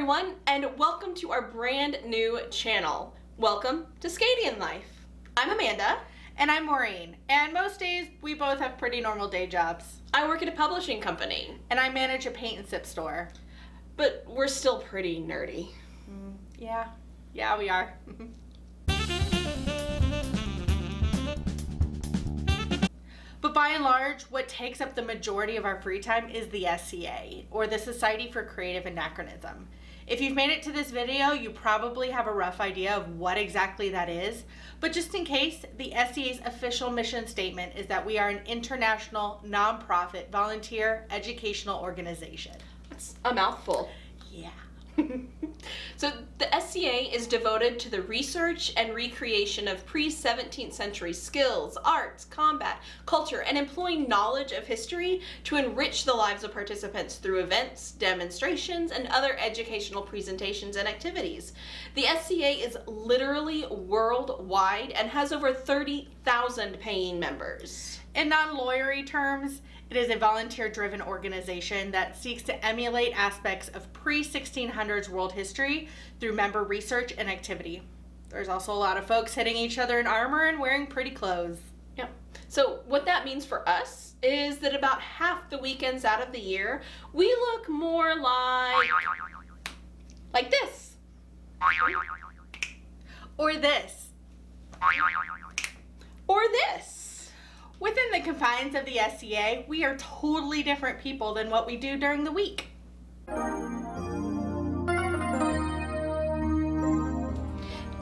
everyone, and welcome to our brand new channel. Welcome to SCAdian Life. I'm Amanda. And I'm Maureen. And most days, we both have pretty normal day jobs. I work at a publishing company. And I manage a paint and sip store. But we're still pretty nerdy. Yeah, we are. But by and large, what takes up the majority of our free time is the SCA, or the Society for Creative Anachronism. If you've made it to this video, you probably have a rough idea of what exactly that is. But just in case, the SCA's official mission statement is that we are an international, nonprofit, volunteer, educational organization. That's a mouthful. Yeah. So the SCA is devoted to the research and recreation of pre-17th century skills, arts, combat, culture, and employing knowledge of history to enrich the lives of participants through events, demonstrations, and other educational presentations and activities. The SCA is literally worldwide and has over 30,000 paying members. In non-lawyery terms, it is a volunteer-driven organization that seeks to emulate aspects of pre-1600s world history through member research and activity. There's also a lot of folks hitting each other in armor and wearing pretty clothes. Yeah. So what that means for us is that about half the weekends out of the year, we look more like this. Or this. Or this. Within the confines of the SCA, we are totally different people than what we do during the week.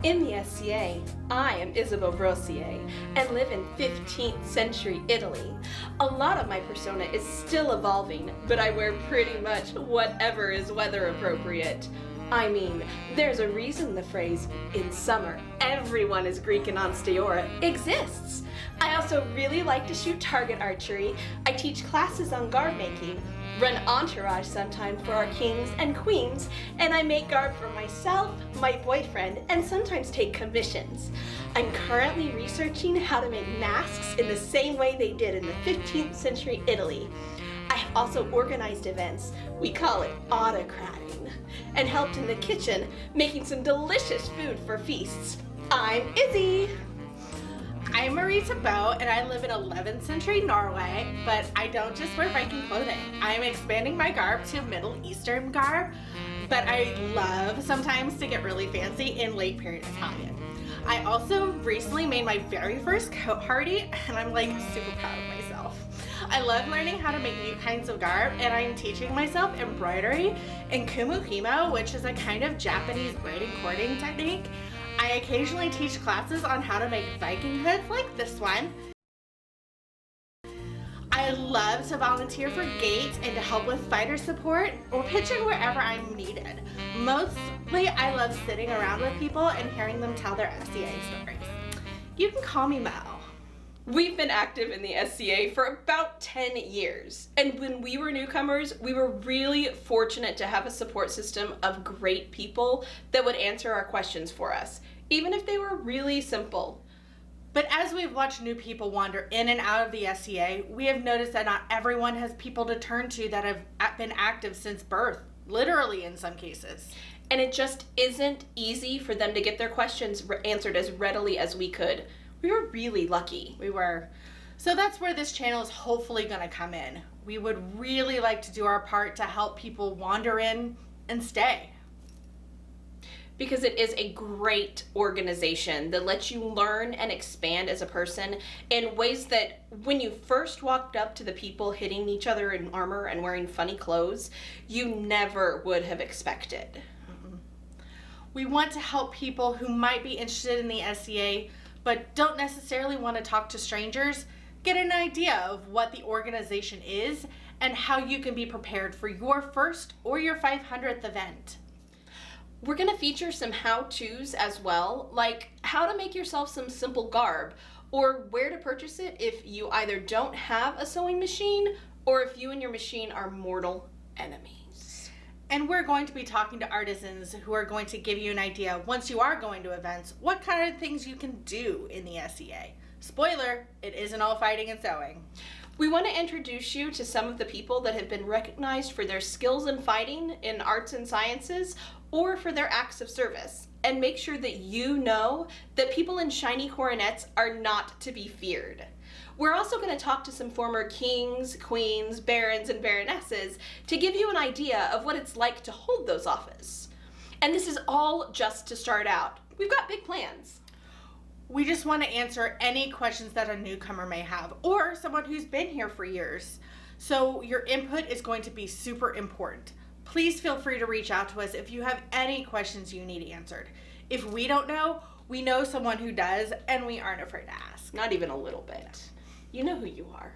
In the SCA, I am Isabeau Brossier and live in 15th century Italy. A lot of my persona is still evolving, but I wear pretty much whatever is weather appropriate. I mean, there's a reason the phrase, "in summer, everyone is Greek and on Steora," exists. I also really like to shoot target archery. I teach classes on garb making, run entourage sometimes for our kings and queens, and I make garb for myself, my boyfriend, and sometimes take commissions. I'm currently researching how to make masks in the same way they did in the 15th century Italy. I have also organized events, we call it autocrating, and helped in the kitchen making some delicious food for feasts. I'm Izzy. I'm Marita Bow, and I live in 11th century Norway, but I don't just wear Viking clothing. I'm expanding my garb to Middle Eastern garb, but I love sometimes to get really fancy in late period Italian. I also recently made my very first coat hardy, and I'm like super proud of myself. I love learning how to make new kinds of garb, and I'm teaching myself embroidery and kumuhimo, which is a kind of Japanese braiding cording technique. I occasionally teach classes on how to make Viking hoods like this one. I love to volunteer for gates and to help with fighter support or pitch in wherever I'm needed. Mostly, I love sitting around with people and hearing them tell their SCA stories. You can call me Mo. We've been active in the SCA for about 10 years. And when we were newcomers, we were really fortunate to have a support system of great people that would answer our questions for us, even if they were really simple. But as we've watched new people wander in and out of the SCA, we have noticed that not everyone has people to turn to that have been active since birth, literally in some cases. And it just isn't easy for them to get their questions answered as readily as we could. We were really lucky. We were. So that's where this channel is hopefully going to come in. We would really like to do our part to help people wander in and stay. Because it is a great organization that lets you learn and expand as a person in ways that when you first walked up to the people hitting each other in armor and wearing funny clothes, you never would have expected. We want to help people who might be interested in the SCA but don't necessarily want to talk to strangers, get an idea of what the organization is and how you can be prepared for your first or your 500th event. We're going to feature some how-tos as well, like how to make yourself some simple garb, or where to purchase it if you either don't have a sewing machine or if you and your machine are mortal enemies. And we're going to be talking to artisans who are going to give you an idea, once you are going to events, what kind of things you can do in the SCA. Spoiler, it isn't all fighting and sewing. We want to introduce you to some of the people that have been recognized for their skills in fighting in arts and sciences or for their acts of service, and make sure that you know that people in shiny coronets are not to be feared. We're also going to talk to some former kings, queens, barons, and baronesses to give you an idea of what it's like to hold those offices. And this is all just to start out. We've got big plans. We just want to answer any questions that a newcomer may have, or someone who's been here for years. So your input is going to be super important. Please feel free to reach out to us if you have any questions you need answered. If we don't know, we know someone who does, and we aren't afraid to ask. Not even a little bit. You know who you are.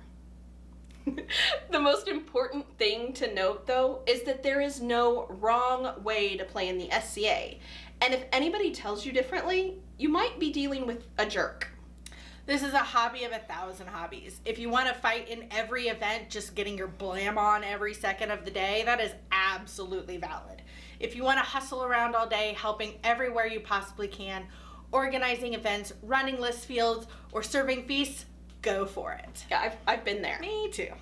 The most important thing to note, though, is that there is no wrong way to play in the SCA. And if anybody tells you differently, you might be dealing with a jerk. This is a hobby of 1,000 hobbies. If you want to fight in every event, just getting your blam on every second of the day, that is absolutely valid. If you want to hustle around all day, helping everywhere you possibly can, organizing events, running list fields, or serving feasts, go for it. Yeah, I've been there. Me too.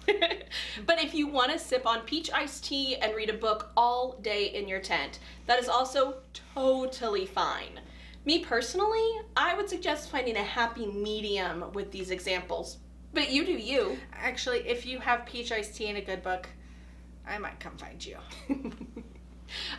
But if you want to sip on peach iced tea and read a book all day in your tent, that is also totally fine. Me personally, I would suggest finding a happy medium with these examples. But you do you. Actually, if you have peach iced tea and a good book, I might come find you.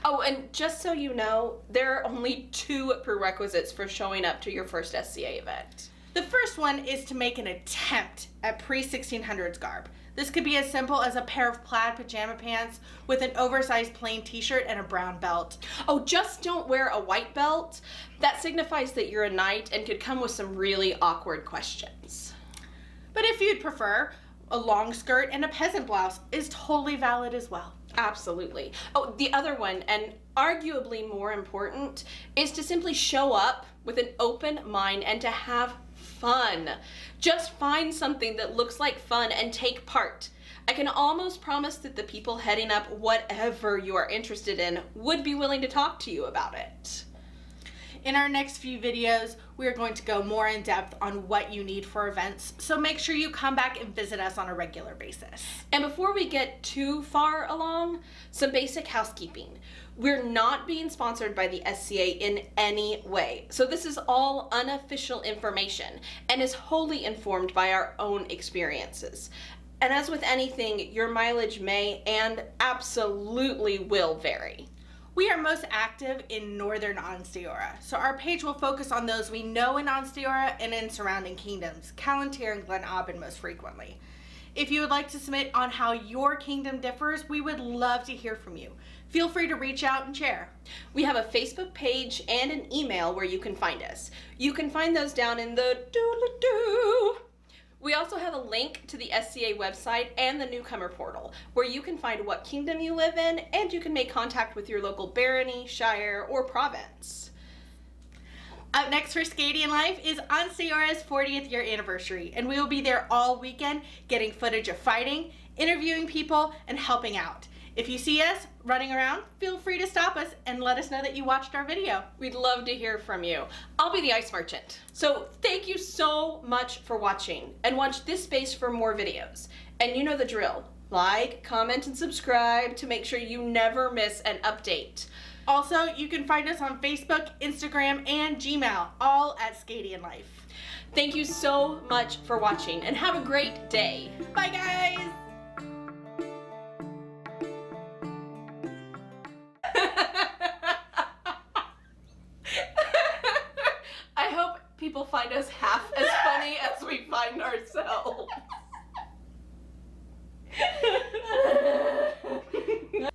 Oh, and just so you know, there are only 2 prerequisites for showing up to your first SCA event. The first one is to make an attempt at pre-1600s garb. This could be as simple as a pair of plaid pajama pants with an oversized plain t-shirt and a brown belt. Oh, just don't wear a white belt. That signifies that you're a knight and could come with some really awkward questions. But if you'd prefer, a long skirt and a peasant blouse is totally valid as well. Absolutely. Oh, the other one, and arguably more important, is to simply show up with an open mind and to have fun. Just find something that looks like fun and take part. I can almost promise that the people heading up whatever you are interested in would be willing to talk to you about it. In our next few videos, we are going to go more in depth on what you need for events, so make sure you come back and visit us on a regular basis. And before we get too far along, some basic housekeeping. We're not being sponsored by the SCA in any way, so this is all unofficial information and is wholly informed by our own experiences. And as with anything, your mileage may and absolutely will vary. We are most active in northern Ansteora, so our page will focus on those we know in Ansteora and in surrounding kingdoms, Callantyre and Glen Aubin most frequently. If you would like to submit on how your kingdom differs, we would love to hear from you. Feel free to reach out and share. We have a Facebook page and an email where you can find us. You can find those down in the doodle-doo. We also have a link to the SCA website and the newcomer portal, where you can find what kingdom you live in, and you can make contact with your local barony, shire, or province. Up next for SCAdian Life is Ansteora's 40th year anniversary, and we will be there all weekend getting footage of fighting, interviewing people, and helping out. If you see us running around, feel free to stop us and let us know that you watched our video. We'd love to hear from you. I'll be the ice merchant. So thank you so much for watching, and watch this space for more videos. And you know the drill. Like, comment, and subscribe to make sure you never miss an update. Also, you can find us on Facebook, Instagram, and Gmail, all at SCAdian Life. Thank you so much for watching, and have a great day. Bye, guys! I hope people find us half as funny as we find ourselves.